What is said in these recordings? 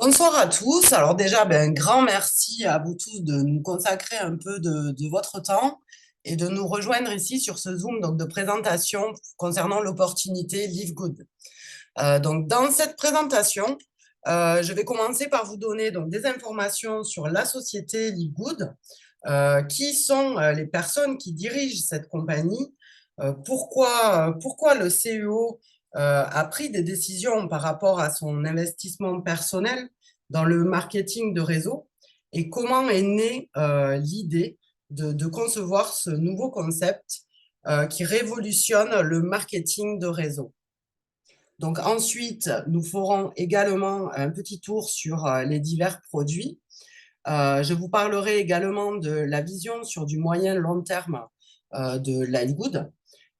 Bonsoir à tous. Alors déjà, un grand merci à vous tous de nous consacrer un peu de votre temps et de nous rejoindre ici sur ce Zoom donc, de présentation concernant l'opportunité Live Good. Donc dans cette présentation, je vais commencer par vous donner donc, des informations sur la société Live Good, qui sont les personnes qui dirigent cette compagnie, pourquoi le CEO a pris des décisions par rapport à son investissement personnel dans le marketing de réseau et comment est née l'idée de concevoir ce nouveau concept qui révolutionne le marketing de réseau. Donc ensuite, nous ferons également un petit tour sur les divers produits. Je vous parlerai également de la vision sur du moyen long terme de Livegood.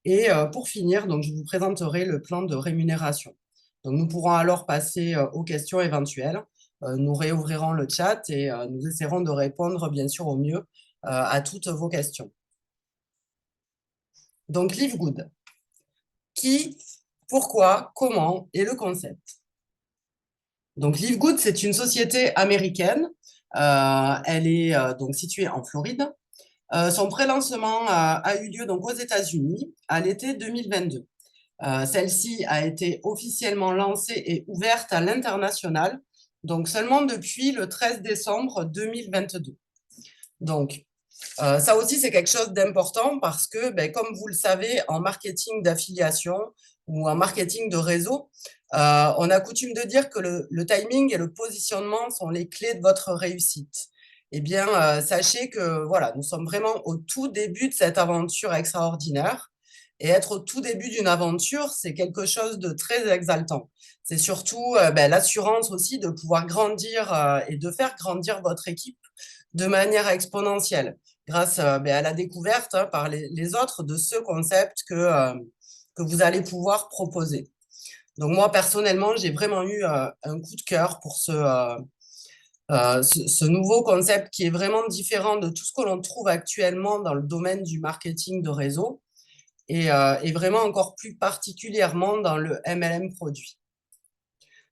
Et pour finir, donc, je vous présenterai le plan de rémunération. Donc, nous pourrons alors passer aux questions éventuelles. Nous réouvrirons le chat et nous essaierons de répondre, bien sûr, au mieux à toutes vos questions. Donc, Live Good. Qui, pourquoi, comment et le concept. Donc, Live Good, c'est une société américaine. Elle est donc située en Floride. Son pré-lancement a eu lieu donc aux États-Unis à l'été 2022. Celle-ci a été officiellement lancée et ouverte à l'international, donc seulement depuis le 13 décembre 2022. Donc, ça aussi, c'est quelque chose d'important parce que, comme vous le savez, en marketing d'affiliation ou en marketing de réseau, on a coutume de dire que le timing et le positionnement sont les clés de votre réussite. Eh bien, sachez que voilà, nous sommes vraiment au tout début de cette aventure extraordinaire. Et être au tout début d'une aventure, c'est quelque chose de très exaltant. C'est surtout l'assurance aussi de pouvoir grandir et de faire grandir votre équipe de manière exponentielle grâce à la découverte par les autres de ce concept que vous allez pouvoir proposer. Donc moi, personnellement, j'ai vraiment eu un coup de cœur pour ce nouveau concept qui est vraiment différent de tout ce que l'on trouve actuellement dans le domaine du marketing de réseau et vraiment encore plus particulièrement dans le MLM produit.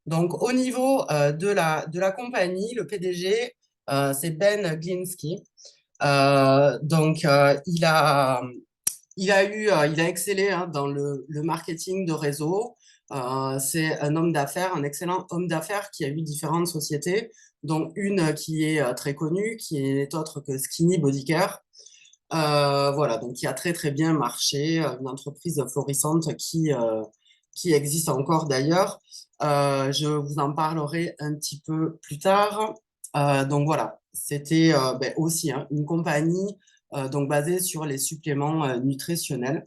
Donc au niveau de la compagnie, le PDG, c'est Ben Glinsky. Il a excellé dans le marketing de réseau. C'est un homme d'affaires, un excellent homme d'affaires qui a eu différentes sociétés, dont une qui est très connue, qui est autre que Skinny Bodycare. Voilà, donc qui a très très bien marché, une entreprise florissante qui existe encore d'ailleurs. Je vous en parlerai un petit peu plus tard. Donc voilà, c'était aussi une compagnie donc basée sur les suppléments nutritionnels.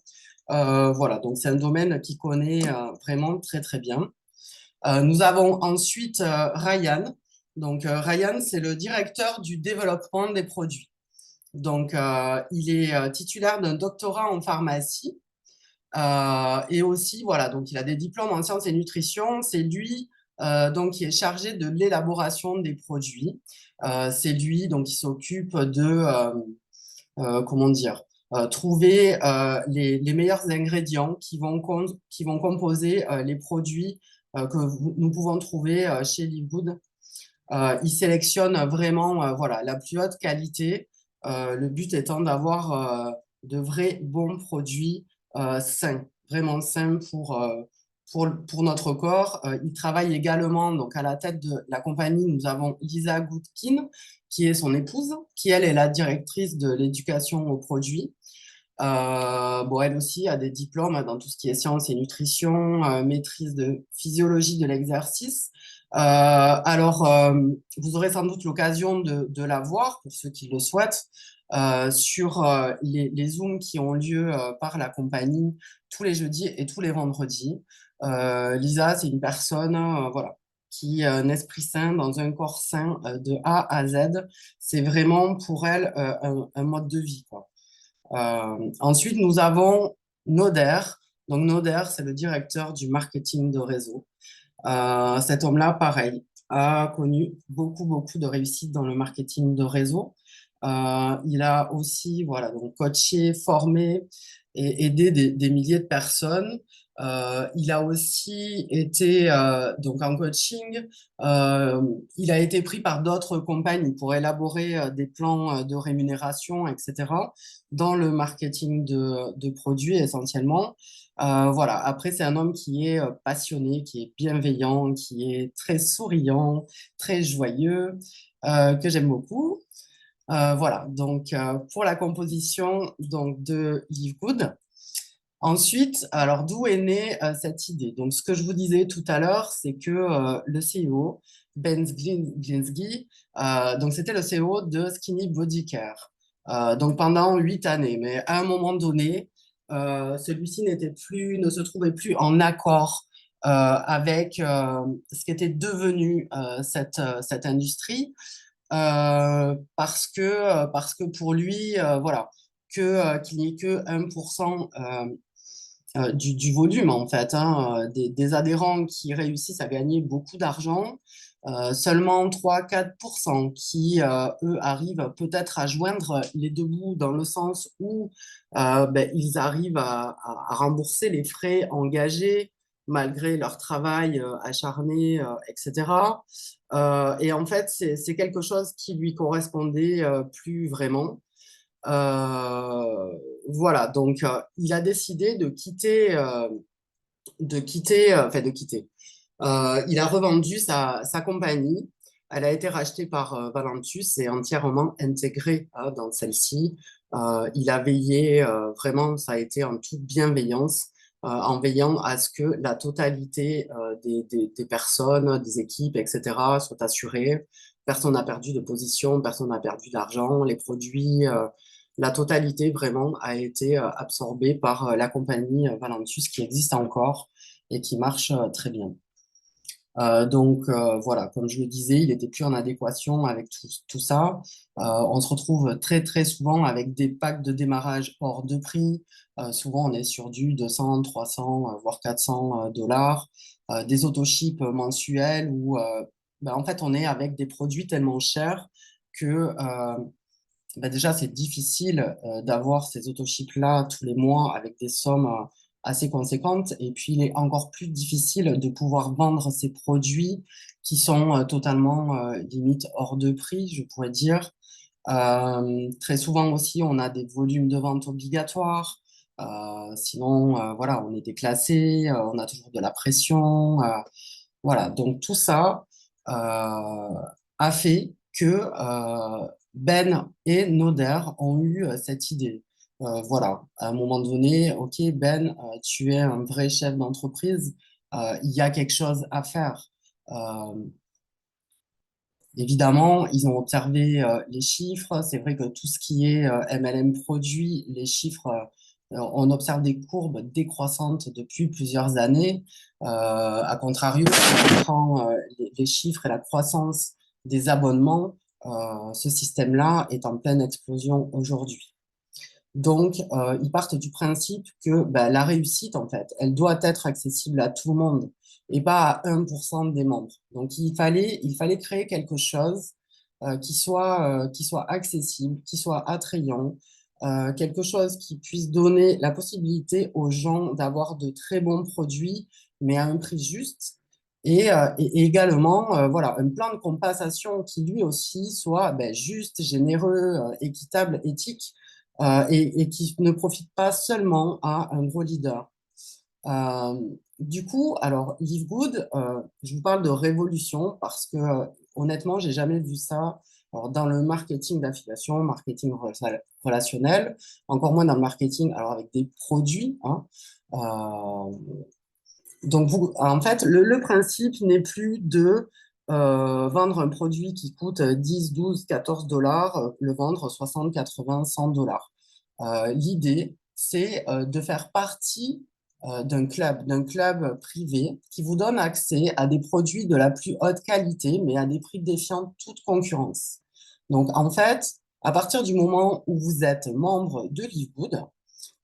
Voilà, donc c'est un domaine qui connaît vraiment très très bien. Nous avons ensuite Ryan. Donc Ryan, c'est le directeur du développement des produits. Donc il est titulaire d'un doctorat en pharmacie. Et aussi, voilà, donc il a des diplômes en sciences et nutrition. C'est lui donc qui est chargé de l'élaboration des produits. C'est lui donc qui s'occupe de comment dire trouver les meilleurs ingrédients qui vont composer les produits que nous pouvons trouver chez Livegood. Il sélectionne vraiment voilà la plus haute qualité. Le but étant d'avoir de vrais bons produits sains, vraiment sains pour notre corps. Il travaille également donc à la tête de la compagnie. Nous avons Lisa Goodkin, qui est son épouse, qui elle est la directrice de l'éducation aux produits. Bon, elle aussi a des diplômes dans tout ce qui est sciences et nutrition, maîtrise de physiologie de l'exercice. Alors, vous aurez sans doute l'occasion de la voir, pour ceux qui le souhaitent, sur les Zooms qui ont lieu par la compagnie tous les jeudis et tous les vendredis. Lisa, c'est une personne voilà, qui a un esprit sain dans un corps sain de A à Z. C'est vraiment pour elle un mode de vie, quoi. Ensuite, nous avons Noder. Donc, Noder, c'est le directeur du marketing de réseau. Cet homme-là, pareil, a connu beaucoup, beaucoup de réussite dans le marketing de réseau. Il a aussi, voilà, donc coaché, formé et aidé des milliers de personnes. Il a aussi été donc en coaching. Il a été pris par d'autres compagnies pour élaborer des plans de rémunération, etc., dans le marketing de produits essentiellement. Voilà. Après, c'est un homme qui est passionné, qui est bienveillant, qui est très souriant, très joyeux, que j'aime beaucoup. Voilà. Donc, pour la composition donc, de Live Good. Ensuite, alors d'où est née cette idée? Donc, ce que je vous disais tout à l'heure, c'est que le CEO, Glinsky, donc c'était le CEO de Skinny Body Care, donc pendant 8 années. Mais à un moment donné, celui-ci ne se trouvait plus en accord avec ce qui était devenu cette industrie, parce que pour lui, voilà, qu'il n'y ait que 1% du volume, en fait, hein, des adhérents qui réussissent à gagner beaucoup d'argent, seulement 3-4% qui, eux, arrivent peut-être à joindre les deux bouts dans le sens où ben, ils arrivent à rembourser les frais engagés malgré leur travail acharné, etc. Et en fait, c'est quelque chose qui lui correspondait plus vraiment. Euh, voilà, donc il a décidé de quitter. Il a revendu sa compagnie. Elle a été rachetée par Valentus et entièrement intégrée dans celle-ci. Il a veillé, vraiment, ça a été en toute bienveillance, en veillant à ce que la totalité des personnes, des équipes, etc., soit assurée. Personne n'a perdu de position, personne n'a perdu d'argent. Les produits, la totalité vraiment a été absorbée par la compagnie Valentus qui existe encore et qui marche très bien. Donc voilà, comme je le disais, il était plus en adéquation avec tout ça. On se retrouve très très souvent avec des packs de démarrage hors de prix. Souvent, on est sur du 200, 300, voire 400 dollars. Des autoships mensuels où ben, en fait on est avec des produits tellement chers que bah déjà, c'est difficile d'avoir ces autochips-là tous les mois avec des sommes assez conséquentes. Et puis, il est encore plus difficile de pouvoir vendre ces produits qui sont totalement limite hors de prix, je pourrais dire. Très souvent aussi, on a des volumes de vente obligatoires. Sinon, voilà, on est déclassé, on a toujours de la pression. Voilà, donc tout ça a fait que Ben et Noder ont eu cette idée. Voilà, à un moment donné, ok, Ben, tu es un vrai chef d'entreprise, il y a quelque chose à faire. Euh, Évidemment, ils ont observé les chiffres. C'est vrai que tout ce qui est MLM produit, les chiffres, on observe des courbes décroissantes depuis plusieurs années. À contrario, si on prend les chiffres et la croissance des abonnements, ce système-là est en pleine explosion aujourd'hui. Donc, ils partent du principe que ben, la réussite, en fait, elle doit être accessible à tout le monde et pas à 1% des membres. Donc, il fallait créer quelque chose qui soit accessible, qui soit attrayant, quelque chose qui puisse donner la possibilité aux gens d'avoir de très bons produits, mais à un prix juste. Et également, voilà, un plan de compensation qui lui aussi soit ben, juste, généreux, équitable, éthique et qui ne profite pas seulement à un gros leader. Euh, du coup, alors, Live Good, je vous parle de révolution parce que honnêtement, j'ai jamais vu ça alors, dans le marketing d'affiliation, marketing relationnel, encore moins dans le marketing alors avec des produits. Hein. Euh, donc, en fait, le principe n'est plus de vendre un produit qui coûte 10, 12, 14 dollars, le vendre 60, 80, 100 dollars. L'idée, c'est de faire partie d'un club privé qui vous donne accès à des produits de la plus haute qualité, mais à des prix défiant toute concurrence. Donc, en fait, à partir du moment où vous êtes membre de Livegood,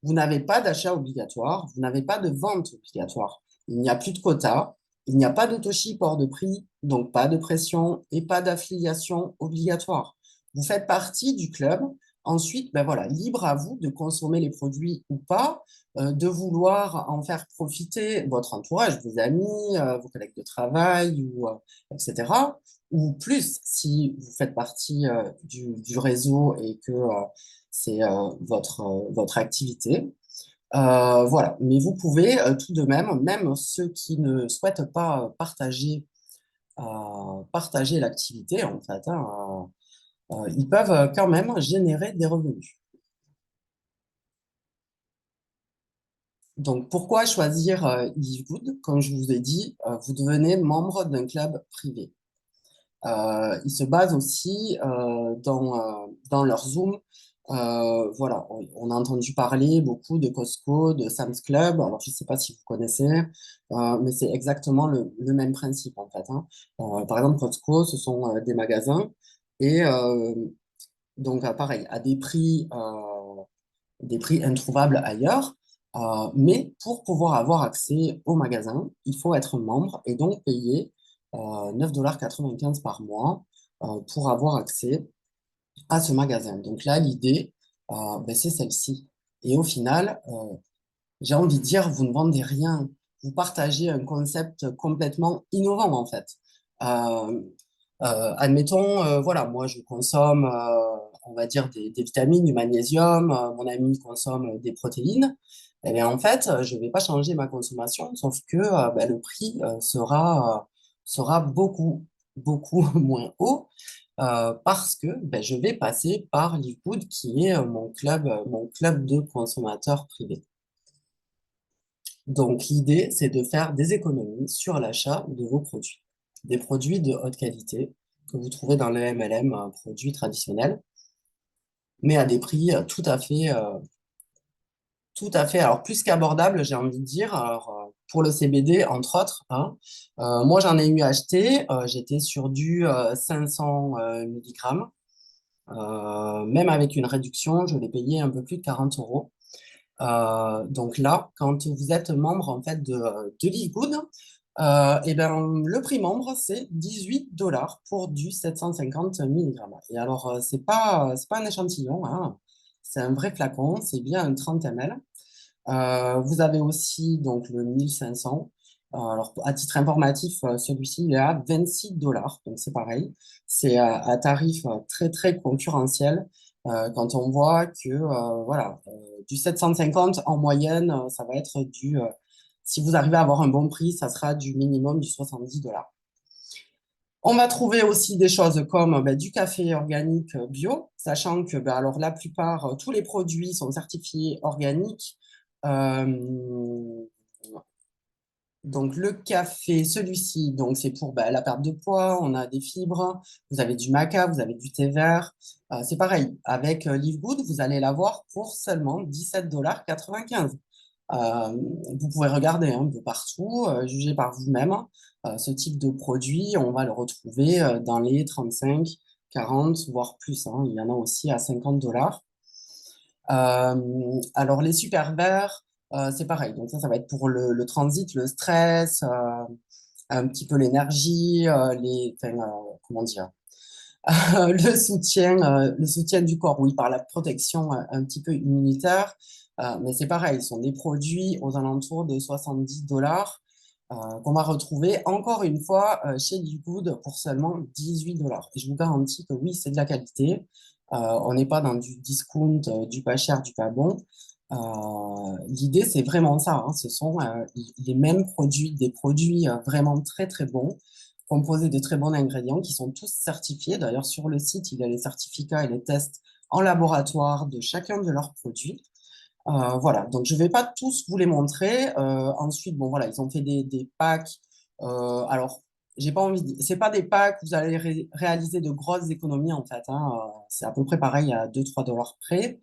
vous n'avez pas d'achat obligatoire, vous n'avez pas de vente obligatoire. Il n'y a plus de quota, il n'y a pas d'autoship hors de prix, donc pas de pression et pas d'affiliation obligatoire. Vous faites partie du club Ensuite, ben voilà, libre à vous de consommer les produits ou pas, de vouloir en faire profiter votre entourage, vos amis, vos collègues de travail, etc. Ou plus, si vous faites partie du réseau et que c'est votre activité. Voilà, mais vous pouvez tout de même, même ceux qui ne souhaitent pas partager l'activité, en fait, hein, ils peuvent quand même générer des revenus. Donc, pourquoi choisir Live Good? Comme je vous ai dit, vous devenez membre d'un club privé. Ils se basent aussi dans leur Zoom. Voilà, on a entendu parler beaucoup de Costco, de Sam's Club. Alors, je ne sais pas si vous connaissez, mais c'est exactement le même principe en fait, hein. Par exemple, Costco, ce sont des magasins et donc pareil, à des prix introuvables ailleurs. Mais pour pouvoir avoir accès au magasin, il faut être membre et donc payer 9,95 $ par mois pour avoir accès à ce magasin. Donc là, l'idée, ben, c'est celle-ci. Et au final, j'ai envie de dire, vous ne vendez rien. Vous partagez un concept complètement innovant, en fait. Euh, Admettons, voilà, moi, je consomme, on va dire, des vitamines, du magnésium. Mon ami consomme des protéines. Eh bien, en fait, je ne vais pas changer ma consommation, sauf que ben, le prix sera beaucoup, beaucoup moins haut parce que ben, je vais passer par Liquid, qui est mon club de consommateurs privés. Donc, l'idée, c'est de faire des économies sur l'achat de vos produits. Des produits de haute qualité que vous trouvez dans le MLM, un produit traditionnel, mais à des prix tout à fait, alors plus qu'abordable, j'ai envie de dire. Alors, pour le CBD, entre autres, hein, moi, j'en ai eu acheté. J'étais sur du 500 milligrammes. Même avec une réduction, je l'ai payé un peu plus de 40 euros. Donc là, quand vous êtes membre en fait de Liquid, et ben, le prix membre, c'est 18 $ pour du 750 milligrammes. Et alors, c'est pas un échantillon, hein. C'est un vrai flacon, c'est bien un 30 ml. Vous avez aussi donc le 1500. Alors, à titre informatif, celui-ci, il est à 26 $. Donc, c'est pareil. C'est à tarif très, très concurrentiel. Quand on voit que, voilà, du 750 en moyenne, ça va être si vous arrivez à avoir un bon prix, ça sera du minimum du 70 $. On va trouver aussi des choses comme ben, du café organique bio, sachant que ben, alors, la plupart, tous les produits sont certifiés organiques. Euh, donc le café, celui-ci, donc c'est pour ben, la perte de poids, on a des fibres, vous avez du maca, vous avez du thé vert. C'est pareil, avec Live Good, vous allez l'avoir pour seulement 17,95 $. Vous pouvez regarder un peu partout, juger par vous-même. Ce type de produit, on va le retrouver dans les 35, 40, voire plus, hein. Il y en a aussi à 50 $. Alors, les super verts, c'est pareil. Donc, ça va être pour le transit, le stress, un petit peu l'énergie, enfin, comment dire, le soutien du corps, oui, par la protection un petit peu immunitaire. Mais c'est pareil, ce sont des produits aux alentours de 70 $ qu'on va retrouver encore une fois chez Liquid pour seulement 18 $. Et je vous garantis que oui, c'est de la qualité. On n'est pas dans du discount, du pas cher, du pas bon. L'idée, c'est vraiment ça, hein. Ce sont les mêmes produits, des produits vraiment très très bons, composés de très bons ingrédients qui sont tous certifiés. D'ailleurs, sur le site, il y a les certificats et les tests en laboratoire de chacun de leurs produits. Voilà, donc je ne vais pas tous vous les montrer. Ensuite, bon voilà, ils ont fait des packs. Alors, j'ai pas envie de... C'est pas des packs où vous allez réaliser de grosses économies en fait, hein. C'est à peu près pareil à 2-3 $ près.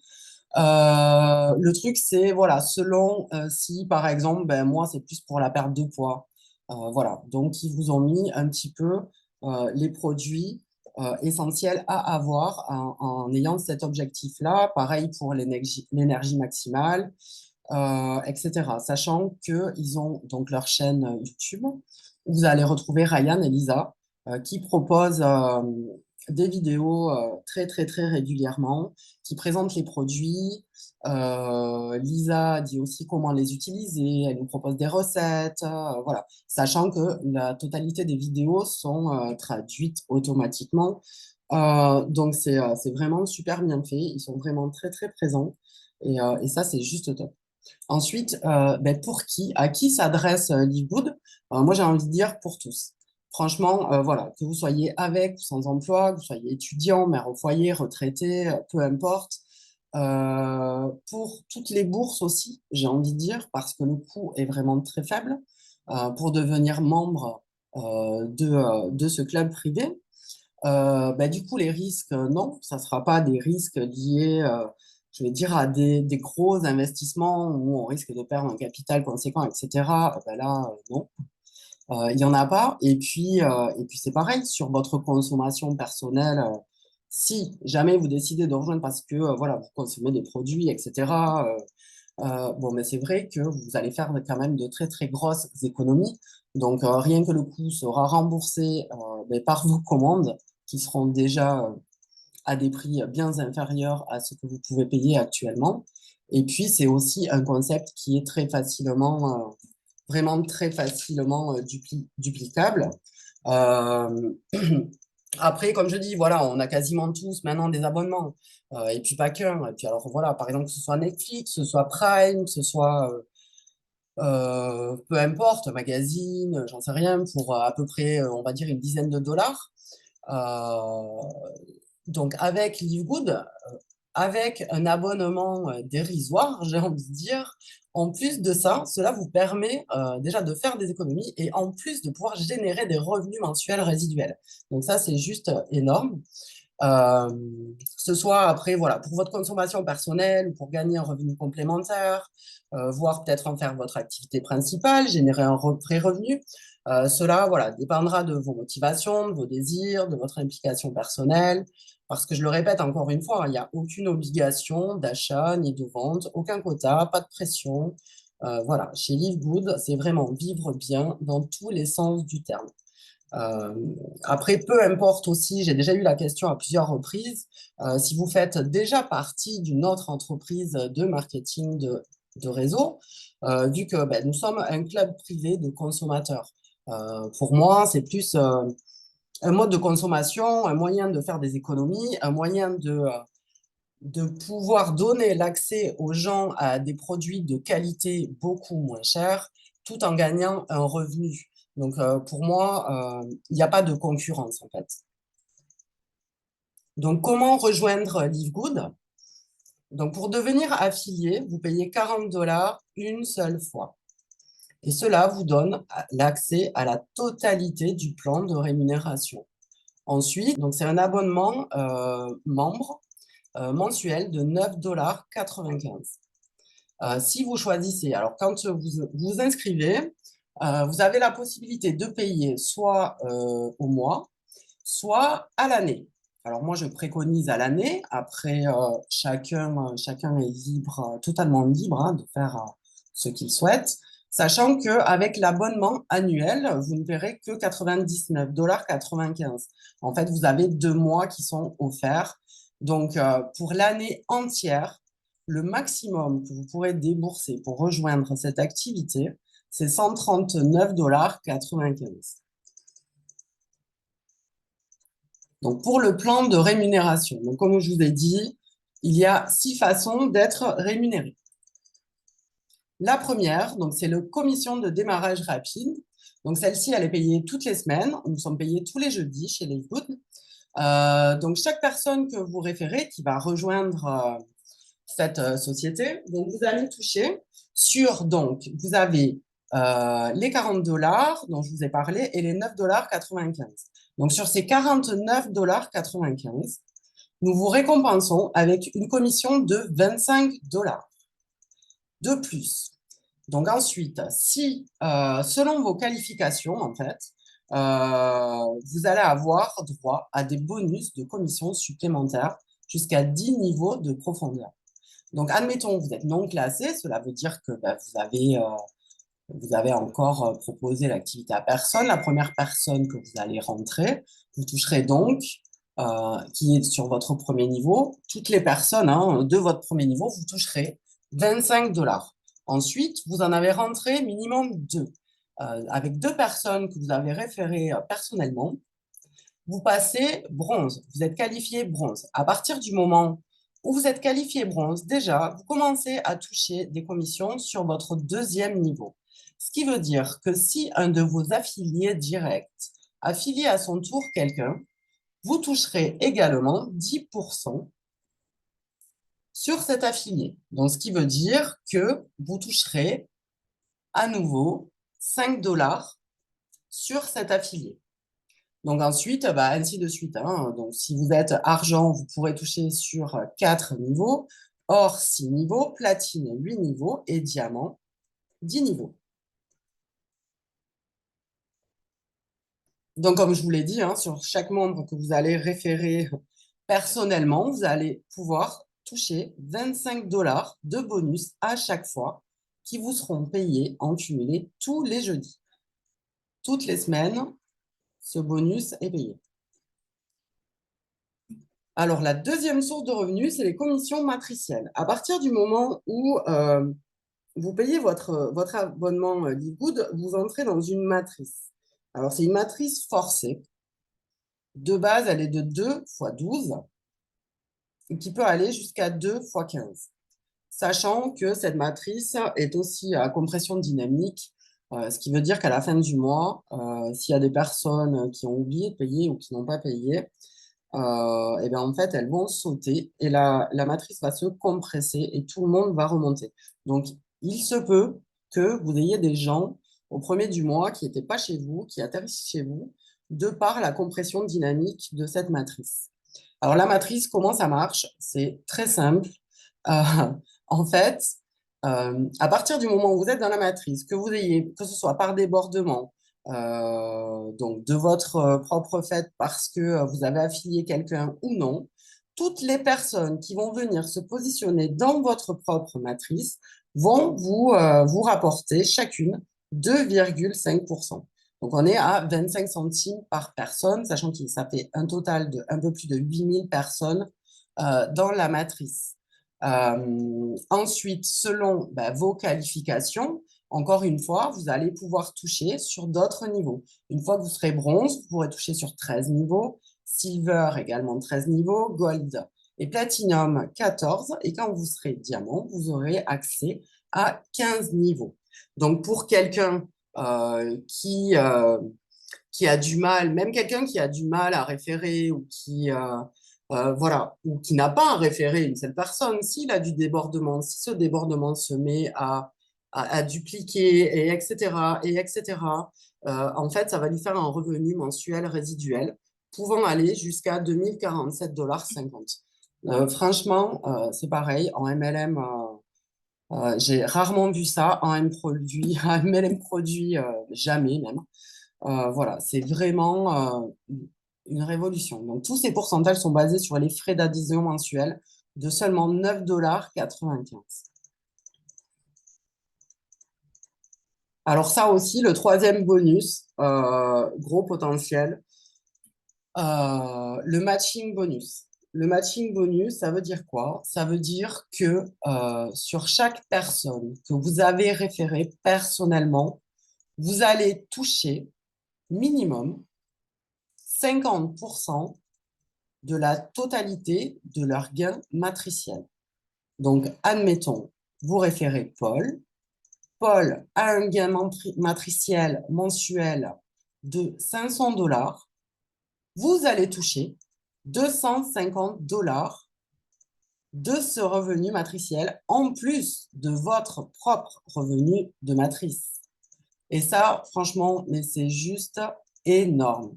Le truc, c'est voilà, selon si par exemple, ben, moi, c'est plus pour la perte de poids. Voilà, donc ils vous ont mis un petit peu les produits essentiels à avoir en ayant cet objectif-là. Pareil pour l'énergie maximale, etc. Sachant qu'ils ont donc leur chaîne YouTube où vous allez retrouver Ryan et Lisa qui proposent des vidéos très, très, très régulièrement qui présentent les produits. Lisa dit aussi comment les utiliser. Elle nous propose des recettes. Voilà. Sachant que la totalité des vidéos sont traduites automatiquement. Donc, c'est vraiment super bien fait. Ils sont vraiment très, très présents. Et ça, c'est juste top. Ensuite, ben, à qui s'adresse Livegood? Moi, j'ai envie de dire pour tous. Franchement, voilà, que vous soyez avec ou sans emploi, que vous soyez étudiant, mère au foyer, retraité, peu importe. Pour toutes les bourses aussi, j'ai envie de dire, parce que le coût est vraiment très faible pour devenir membre de ce club privé. Bah, du coup, les risques, non, ça ne sera pas des risques liés, je vais dire, à des gros investissements où on risque de perdre un capital conséquent, etc. Bah là, non, il n'y en a pas. Et puis c'est pareil, sur votre consommation personnelle, si jamais vous décidez de rejoindre parce que voilà, vous consommez des produits, etc., bon, mais c'est vrai que vous allez faire quand même de très, très grosses économies. Donc, rien que le coût sera remboursé mais par vos commandes qui seront déjà à des prix bien inférieurs à ce que vous pouvez payer actuellement. Et puis, c'est aussi un concept qui est très facilement, vraiment très facilement duplicable. Euh, Après, comme je dis, voilà, on a quasiment tous maintenant des abonnements. Et puis pas qu'un. Et puis alors voilà, par exemple, que ce soit Netflix, que ce soit Prime, que ce soit peu importe, magazine, j'en sais rien, pour à peu près, on va dire, une dizaine de dollars. Euh, donc avec Livegood, avec un abonnement dérisoire, j'ai envie de dire, en plus de ça, cela vous permet déjà de faire des économies et en plus de pouvoir générer des revenus mensuels résiduels. Donc ça, c'est juste énorme. Que ce soit après, voilà, pour votre consommation personnelle ou pour gagner un revenu complémentaire, voire peut-être en faire votre activité principale, générer un vrai revenu. Cela, voilà, dépendra de vos motivations, de vos désirs, de votre implication personnelle. Parce que je le répète encore une fois, il n'y a aucune obligation d'achat ni de vente, aucun quota, pas de pression. Voilà, chez Live Good, c'est vraiment vivre bien dans tous les sens du terme. Euh, Après, peu importe aussi, j'ai déjà eu la question à plusieurs reprises, si vous faites déjà partie d'une autre entreprise de marketing de réseau, vu que ben, nous sommes un club privé de consommateurs. Pour moi, c'est plus un mode de consommation, un moyen de faire des économies, un moyen de pouvoir donner l'accès aux gens à des produits de qualité beaucoup moins chers, tout en gagnant un revenu. Donc, pour moi, il n'y a pas de concurrence, en fait. Donc, comment rejoindre LiveGood? Donc, pour devenir affilié, vous payez 40 dollars une seule fois. Et cela vous donne l'accès à la totalité du plan de rémunération. Ensuite, donc c'est un abonnement membre mensuel de 9,95 $. Si vous choisissez, alors quand vous vous inscrivez, vous avez la possibilité de payer soit au mois, soit à l'année. Alors moi, je préconise à l'année. Après, chacun est libre, totalement libre hein, de faire ce qu'il souhaite, sachant qu'avec l'abonnement annuel, vous ne paierez que 99,95 $. En fait, vous avez 2 mois qui sont offerts. Donc, pour l'année entière, le maximum que vous pourrez débourser pour rejoindre cette activité, c'est 139,95 $. Donc, pour le plan de rémunération, donc, comme je vous ai dit, il y a 6 façons d'être rémunéré. La première, donc, c'est le commission de démarrage rapide. Donc, celle-ci, elle est payée toutes les semaines. Nous sommes payés tous les jeudis chez les Good. Donc, chaque personne que vous référez qui va rejoindre cette société, donc vous allez toucher donc, vous avez les 40 dollars dont je vous ai parlé et les 9,95 $. Donc, sur ces 49,95 $, nous vous récompensons avec une commission de 25 dollars de plus. Donc, ensuite, si, selon vos qualifications, en fait, vous allez avoir droit à des bonus de commission supplémentaires jusqu'à 10 niveaux de profondeur. Donc, admettons, vous êtes non classé, cela veut dire que bah, vous avez encore proposé l'activité à personne. La première personne que vous allez rentrer, vous toucherez donc qui est sur votre premier niveau, toutes les personnes de votre premier niveau, vous toucherez 25 $. Ensuite, vous en avez rentré minimum deux. Avec deux personnes que vous avez référées personnellement, vous passez bronze. Vous êtes qualifié bronze. À partir du moment où vous êtes qualifié bronze, déjà, vous commencez à toucher des commissions sur votre deuxième niveau. Ce qui veut dire que si un de vos affiliés directs affilie à son tour quelqu'un, vous toucherez également 10% sur cet affilié. Donc, ce qui veut dire que vous toucherez à nouveau 5 $ sur cet affilié. Donc ensuite, bah, ainsi de suite, hein. Donc, si vous êtes argent, vous pourrez toucher sur 4 niveaux, or 6 niveaux, platine 8 niveaux et diamant 10 niveaux. Donc, comme je vous l'ai dit, sur chaque membre que vous allez référer personnellement, vous allez pouvoir toucher 25 $ de bonus à chaque fois qui vous seront payés en cumulé tous les jeudis. Toutes les semaines, ce bonus est payé. Alors, la deuxième source de revenus, c'est les commissions matricielles. À partir du moment où vous payez votre abonnement Livegood, vous entrez dans une matrice. Alors, c'est une matrice forcée. De base, elle est de 2 fois 12, qui peut aller jusqu'à 2 fois 15. Sachant que cette matrice est aussi à compression dynamique, ce qui veut dire qu'à la fin du mois, s'il y a des personnes qui ont oublié de payer ou qui n'ont pas payé, et bien en fait, elles vont sauter et la matrice va se compresser et tout le monde va remonter. Donc, il se peut que vous ayez des gens au premier du mois qui n'étaient pas chez vous, qui atterrissent chez vous, de par la compression dynamique de cette matrice. Alors, la matrice, comment ça marche? C'est très simple. Euh, en fait, à partir du moment où vous êtes dans la matrice, que vous ayez, que ce soit par débordement, donc de votre propre fait parce que vous avez affilié quelqu'un ou non, toutes les personnes qui vont venir se positionner dans votre propre matrice vont vous rapporter chacune 2,5%. Donc, on est à 25 centimes par personne, sachant que ça fait un total de un peu plus de 8000 personnes dans la matrice. Ensuite, selon vos qualifications, encore une fois, vous allez pouvoir toucher sur d'autres niveaux. Une fois que vous serez bronze, vous pourrez toucher sur 13 niveaux, silver également 13 niveaux, gold et platinum 14. Et quand vous serez diamant, vous aurez accès à 15 niveaux. Donc, pour quelqu'un qui a du mal, même quelqu'un qui a du mal à référer ou voilà, ou qui n'a pas à référer une seule personne, s'il a du débordement, si ce débordement se met à dupliquer, et etc., en fait, ça va lui faire un revenu mensuel résiduel pouvant aller jusqu'à 2047,50 $. Franchement, c'est pareil, en MLM, j'ai rarement vu ça, en M-produit, en MLM produit, jamais même. Voilà, c'est vraiment une révolution. Donc, tous ces pourcentages sont basés sur les frais d'adhésion mensuels de seulement 9,95 $. Alors, ça aussi, le troisième bonus, gros potentiel, le matching bonus. Le matching bonus, ça veut dire quoi? Ça veut dire que sur chaque personne que vous avez référée personnellement, vous allez toucher minimum 50% de la totalité de leur gain matriciel. Donc, admettons, vous référez Paul. Paul a un gain matriciel mensuel de 500 $. Vous allez toucher 250 $ de ce revenu matriciel en plus de votre propre revenu de matrice. Et ça, franchement, mais c'est juste énorme.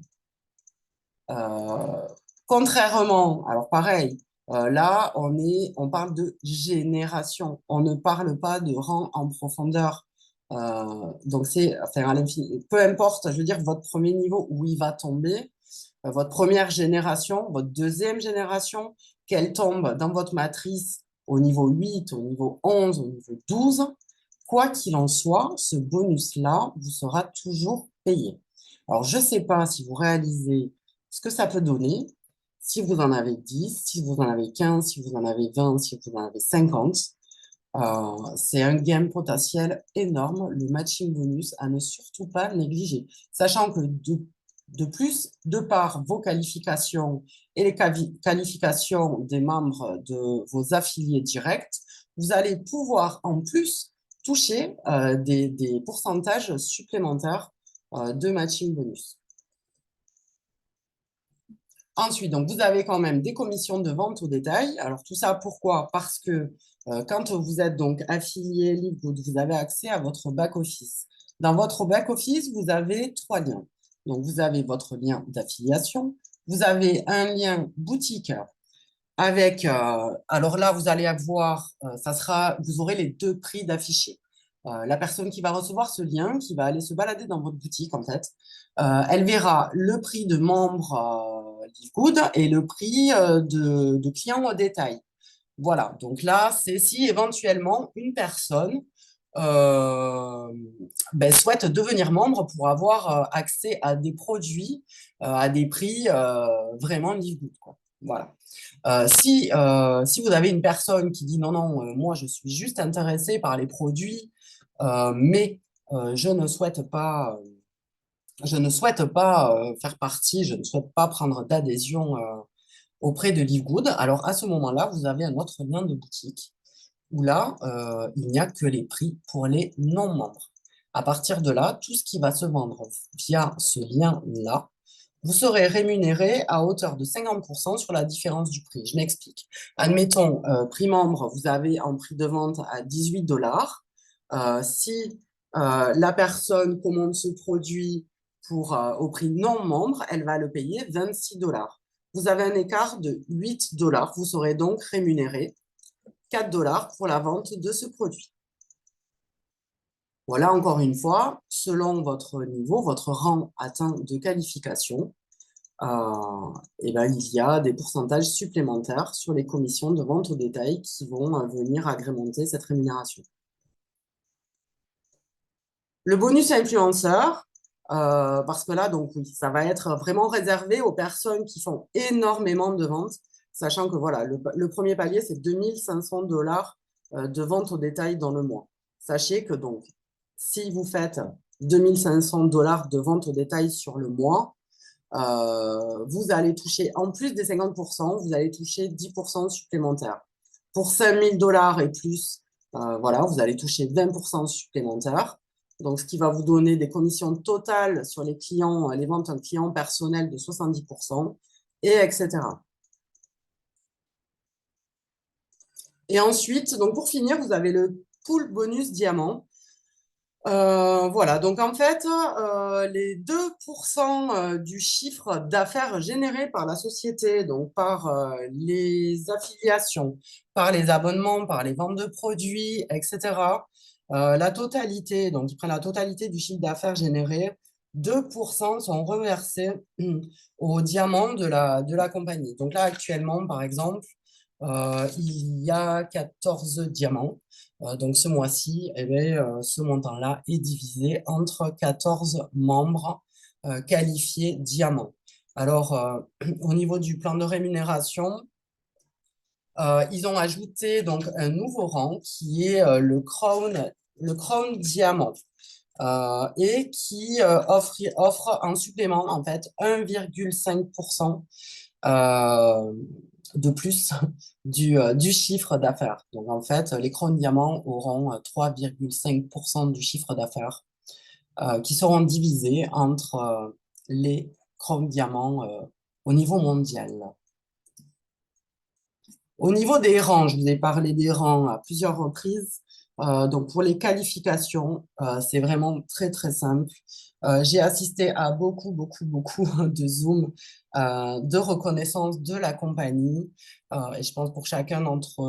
Contrairement, alors pareil, là, on parle de génération. On ne parle pas de rang en profondeur. Donc, c'est, enfin, à l'infini, peu importe, je veux dire, votre premier niveau où il va tomber, votre première génération, votre deuxième génération, qu'elle tombe dans votre matrice au niveau 8, au niveau 11, au niveau 12, quoi qu'il en soit, ce bonus-là vous sera toujours payé. Alors, je ne sais pas si vous réalisez ce que ça peut donner. Si vous en avez 10, si vous en avez 15, si vous en avez 20, si vous en avez 50, c'est un gain potentiel énorme, le matching bonus, à ne surtout pas négliger. Sachant que de plus, de par vos qualifications et les qualifications des membres de vos affiliés directs, vous allez pouvoir en plus toucher des pourcentages supplémentaires de matching bonus. Ensuite, donc, vous avez quand même des commissions de vente au détail. Alors, tout ça, pourquoi? Parce que quand vous êtes donc affilié Livegood, vous avez accès à votre back-office. Dans votre back-office, vous avez trois liens. Donc, vous avez votre lien d'affiliation, vous avez un lien boutique avec, alors là, vous allez avoir, vous aurez les deux prix d'affichés. La personne qui va recevoir ce lien, qui va aller se balader dans votre boutique, en fait, elle verra le prix de membre Livegood et le prix de client au détail. Voilà, donc là, c'est si éventuellement une personne euh, souhaite devenir membre pour avoir accès à des produits à des prix vraiment Livegood, quoi. Voilà. Si vous avez une personne qui dit non, non, moi je suis juste intéressé par les produits, mais je ne souhaite pas, faire partie, je ne souhaite pas prendre d'adhésion auprès de Livegood, alors à ce moment-là, vous avez un autre lien de boutique où là, il n'y a que les prix pour les non-membres. À partir de là, tout ce qui va se vendre via ce lien-là, vous serez rémunéré à hauteur de 50% sur la différence du prix. Je m'explique. Admettons, prix membre, vous avez un prix de vente à 18 dollars. Si la personne commande ce produit au prix non membre, elle va le payer 26 dollars. Vous avez un écart de 8 dollars. Vous serez donc rémunéré 4 dollars pour la vente de ce produit. Voilà, encore une fois, selon votre niveau, votre rang atteint de qualification, et ben, il y a des pourcentages supplémentaires sur les commissions de vente au détail qui vont venir agrémenter cette rémunération. Le bonus influenceur, parce que là, donc oui, ça va être vraiment réservé aux personnes qui font énormément de ventes, sachant que voilà, le premier palier, c'est 2500 dollars de vente au détail dans le mois. Sachez que donc, si vous faites 2500 dollars de vente au détail sur le mois, vous allez toucher, en plus des 50%, vous allez toucher 10% supplémentaires. Pour 5000 dollars et plus, voilà, vous allez toucher 20% supplémentaires. Donc, ce qui va vous donner des commissions totales sur les clients, les ventes en client personnel de 70%, et etc. Et ensuite, donc pour finir, vous avez le pool bonus diamant. Voilà, donc en fait, les 2% du chiffre d'affaires généré par la société, donc par les affiliations, par les abonnements, par les ventes de produits, etc., la totalité, donc ils prennent la totalité du chiffre d'affaires généré, 2% sont reversés au diamant de la compagnie. Donc là, actuellement, par exemple, il y a 14 diamants. Donc ce mois-ci, eh bien, ce montant-là est divisé entre 14 membres qualifiés diamants. Alors, au niveau du plan de rémunération, ils ont ajouté donc un nouveau rang qui est le Crown Diamant. Et qui offre en supplément en fait 1,5% de plus du chiffre d'affaires. Donc, en fait, les Crowns Diamants auront 3,5% du chiffre d'affaires qui seront divisés entre les Crowns Diamants au niveau mondial. Au niveau des rangs, je vous ai parlé des rangs à plusieurs reprises. Donc, pour les qualifications, c'est vraiment très, très simple. J'ai assisté à beaucoup, beaucoup, beaucoup de Zoom, de reconnaissance de la compagnie. Et je pense pour chacun d'entre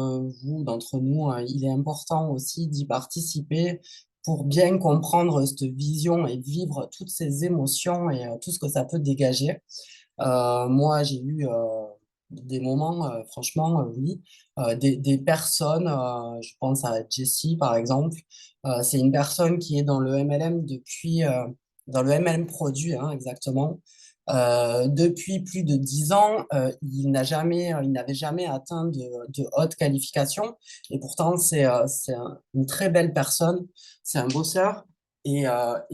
vous, d'entre nous, il est important aussi d'y participer pour bien comprendre cette vision et vivre toutes ces émotions et tout ce que ça peut dégager. Moi, j'ai eu des moments, franchement, oui, des personnes, je pense à Jessie par exemple, c'est une personne qui est dans le MLM depuis, dans le MLM produit, hein, exactement. Depuis plus de 10 ans, il n'avait jamais atteint de haute qualification. Et pourtant, une très belle personne. C'est un bosseur. Et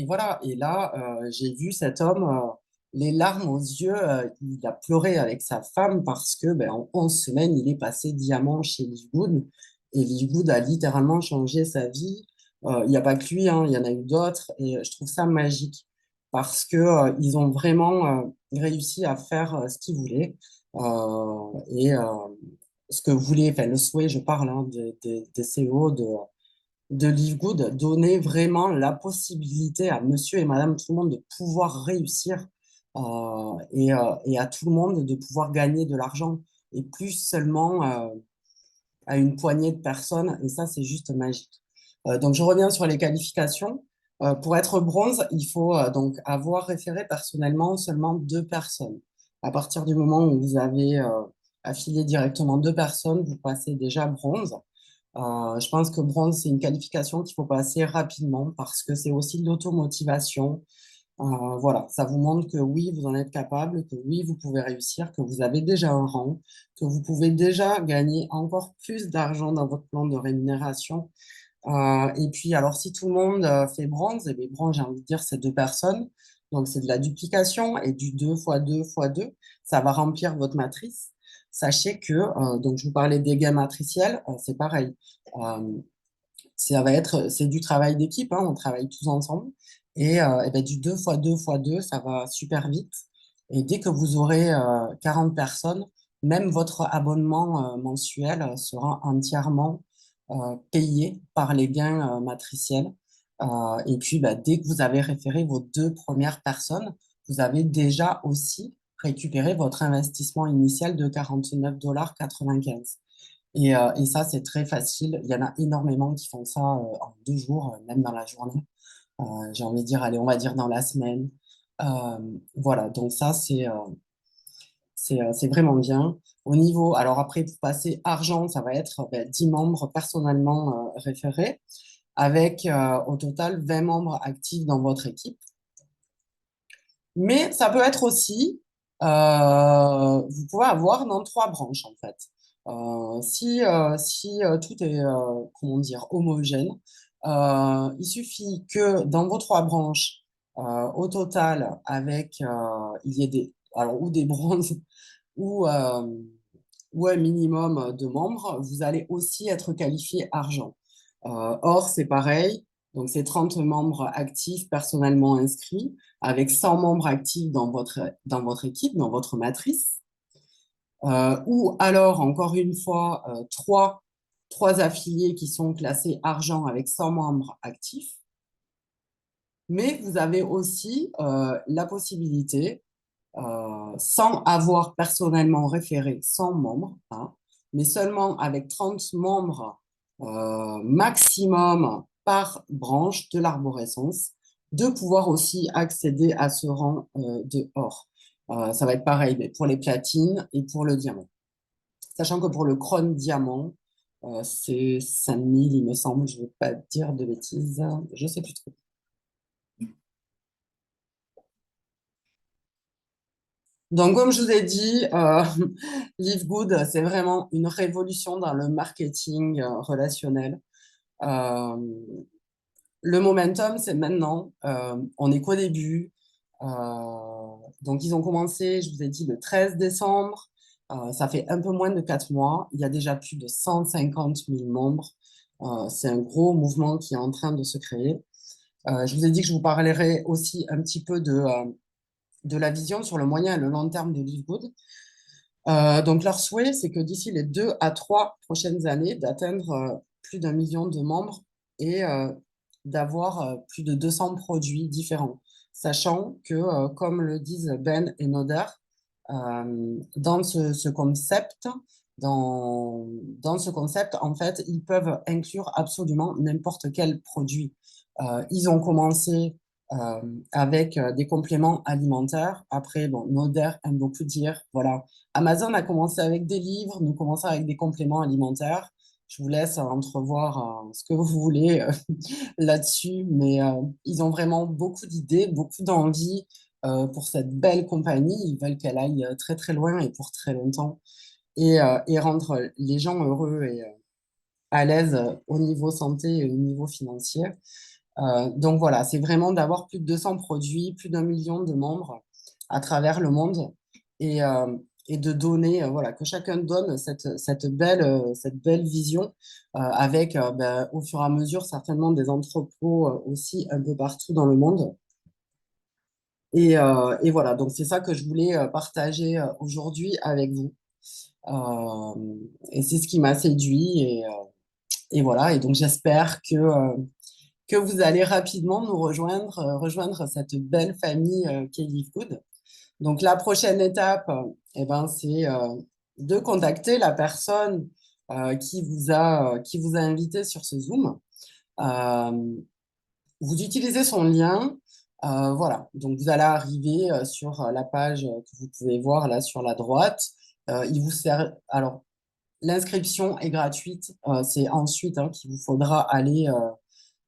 voilà. Et là, j'ai vu cet homme, les larmes aux yeux. Il a pleuré avec sa femme parce que, ben, en 11 semaines, il est passé diamant chez Live Good. Et Live Good a littéralement changé sa vie. Il n'y a pas que lui, hein, il y en a eu d'autres. Et je trouve ça magique parce que ils ont vraiment réussi à faire ce qu'ils voulaient et ce que voulait, enfin le souhait, je parle hein, des CEO de Live Good, donner vraiment la possibilité à monsieur et madame tout le monde de pouvoir réussir et à tout le monde de pouvoir gagner de l'argent et plus seulement à une poignée de personnes. Et ça, c'est juste magique. Donc, je reviens sur les qualifications. Pour être bronze, il faut donc avoir référé personnellement seulement 2 personnes. À partir du moment où vous avez affilié directement 2 personnes, vous passez déjà bronze. Je pense que bronze, c'est une qualification qu'il faut passer rapidement parce que c'est aussi de l'automotivation. Voilà, ça vous montre que oui, vous en êtes capable, que oui, vous pouvez réussir, que vous avez déjà un rang, que vous pouvez déjà gagner encore plus d'argent dans votre plan de rémunération. Et puis, alors, si tout le monde fait bronze, et bien, bronze, j'ai envie de dire, c'est 2 personnes. Donc, c'est de la duplication et du 2 fois 2 fois 2, ça va remplir votre matrice. Sachez que, donc, je vous parlais des gains matriciels, c'est pareil. Euh, c'est du travail d'équipe, hein, on travaille tous ensemble. Et ben, du 2 fois 2 fois 2 ça va super vite. Et dès que vous aurez 40 personnes, même votre abonnement mensuel sera entièrement payé par les gains matriciels. Et puis, bah, dès que vous avez référé vos 2 premières personnes, vous avez déjà aussi récupéré votre investissement initial de 49,95 $. Et ça, c'est très facile. Il y en a énormément qui font ça en 2 jours, même dans la journée. J'ai envie de dire, allez, on va dire dans la semaine. Euh, voilà, donc ça, c'est vraiment bien. Au niveau, alors après, pour passer argent, ça va être 10 membres personnellement référés, avec au total 20 membres actifs dans votre équipe. Mais ça peut être aussi, vous pouvez avoir dans 3 branches en fait. Si tout est, comment dire, homogène, il suffit que dans vos 3 branches, au total, il y ait alors, ou des bronzes ou, euh, ou un minimum de membres, vous allez aussi être qualifié argent. Or, c'est pareil, donc c'est 30 membres actifs personnellement inscrits, avec 100 membres actifs dans votre équipe, dans votre matrice. Ou alors, encore une fois, trois affiliés qui sont classés argent avec 100 membres actifs. Mais vous avez aussi la possibilité sans avoir personnellement référé 100 membres, hein, mais seulement avec 30 membres maximum par branche de l'arborescence, de pouvoir aussi accéder à ce rang de or. Ça va être pareil mais pour les platines et pour le diamant. Sachant que pour le Chrome diamant, c'est 5000, il me semble, je ne veux pas dire de bêtises, je ne sais plus trop. Donc, comme je vous ai dit, Live Good, c'est vraiment une révolution dans le marketing relationnel. Euh, le momentum, c'est maintenant. On n'est qu'au début. Donc, ils ont commencé, je vous ai dit, le 13 décembre. Ça fait un peu moins de 4 mois. Il y a déjà plus de 150 000 membres. C'est un gros mouvement qui est en train de se créer. Je vous ai dit que je vous parlerai aussi un petit peu de la vision sur le moyen et le long terme de Live Good. Donc, leur souhait, c'est que d'ici les 2 à 3 prochaines années, d'atteindre plus d'1 million de membres et d'avoir plus de 200 produits différents. Sachant que, comme le disent Ben et Noder, dans ce concept, dans ce concept, en fait, ils peuvent inclure absolument n'importe quel produit. Ils ont commencé euh, avec des compléments alimentaires. Après, bon, Noder aime beaucoup dire, voilà, Amazon a commencé avec des livres, nous commençons avec des compléments alimentaires. Je vous laisse entrevoir ce que vous voulez là-dessus, mais ils ont vraiment beaucoup d'idées, beaucoup d'envie pour cette belle compagnie. Ils veulent qu'elle aille très très loin et pour très longtemps et rendre les gens heureux et à l'aise au niveau santé et au niveau financier. Donc voilà, c'est vraiment d'avoir plus de 200 produits, plus d'1 million de membres à travers le monde et, euh, et de donner, voilà, que chacun donne cette belle vision avec ben, au fur et à mesure certainement des entrepôts aussi un peu partout dans le monde. Et voilà, donc c'est ça que je voulais partager aujourd'hui avec vous. Euh, et c'est ce qui m'a séduit. Et voilà, et donc j'espère que vous allez rapidement nous rejoindre, rejoindre cette belle famille Kelly Food. Donc la prochaine étape, eh ben, c'est de contacter la personne qui vous a invité sur ce Zoom. Euh, Vous utilisez son lien. Voilà, donc vous allez arriver sur la page que vous pouvez voir là sur la droite. Il vous sert. Alors, l'inscription est gratuite. C'est ensuite qu'il vous faudra aller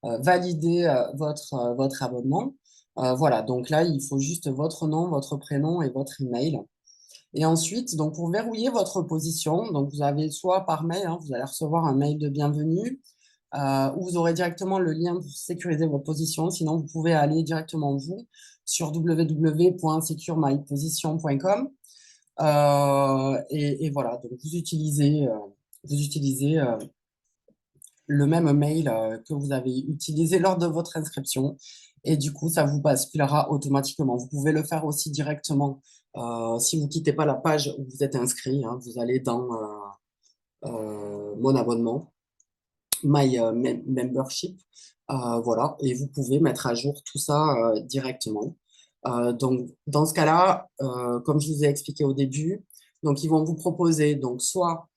valider votre abonnement. Voilà, donc là, il faut juste votre nom, votre prénom et votre email. Et ensuite, donc pour verrouiller votre position, donc vous avez soit par mail, vous allez recevoir un mail de bienvenue, où vous aurez directement le lien pour sécuriser votre position. Sinon, vous pouvez aller directement vous sur www.securemyposition.com. Et voilà, donc vous utilisez le même mail que vous avez utilisé lors de votre inscription. Et du coup, ça vous basculera automatiquement. Vous pouvez le faire aussi directement si vous ne quittez pas la page où vous êtes inscrit. Vous allez dans mon abonnement, My Membership. Voilà, et vous pouvez mettre à jour tout ça directement. Donc, dans ce cas-là, comme je vous ai expliqué au début, donc ils vont vous proposer donc soit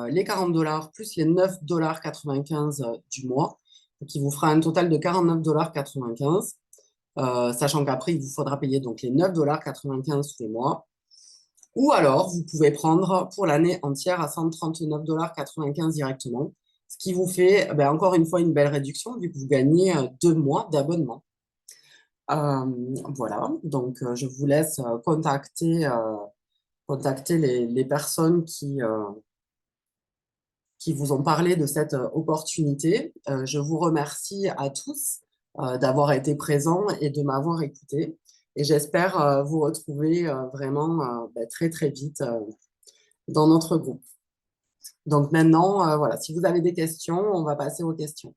les 40 $ plus les 9,95 $ du mois, qui vous fera un total de 49,95 $, sachant qu'après, il vous faudra payer donc les 9,95 $ tous les mois. Ou alors, vous pouvez prendre pour l'année entière à 139,95 $ directement, ce qui vous fait ben, encore une fois une belle réduction vu que vous gagnez 2 mois d'abonnement. Voilà, donc je vous laisse contacter les personnes qui vous ont parlé de cette opportunité. Je vous remercie à tous d'avoir été présents et de m'avoir écouté. Et j'espère vous retrouver vraiment ben, très très vite dans notre groupe. Donc maintenant, voilà, si vous avez des questions, on va passer aux questions.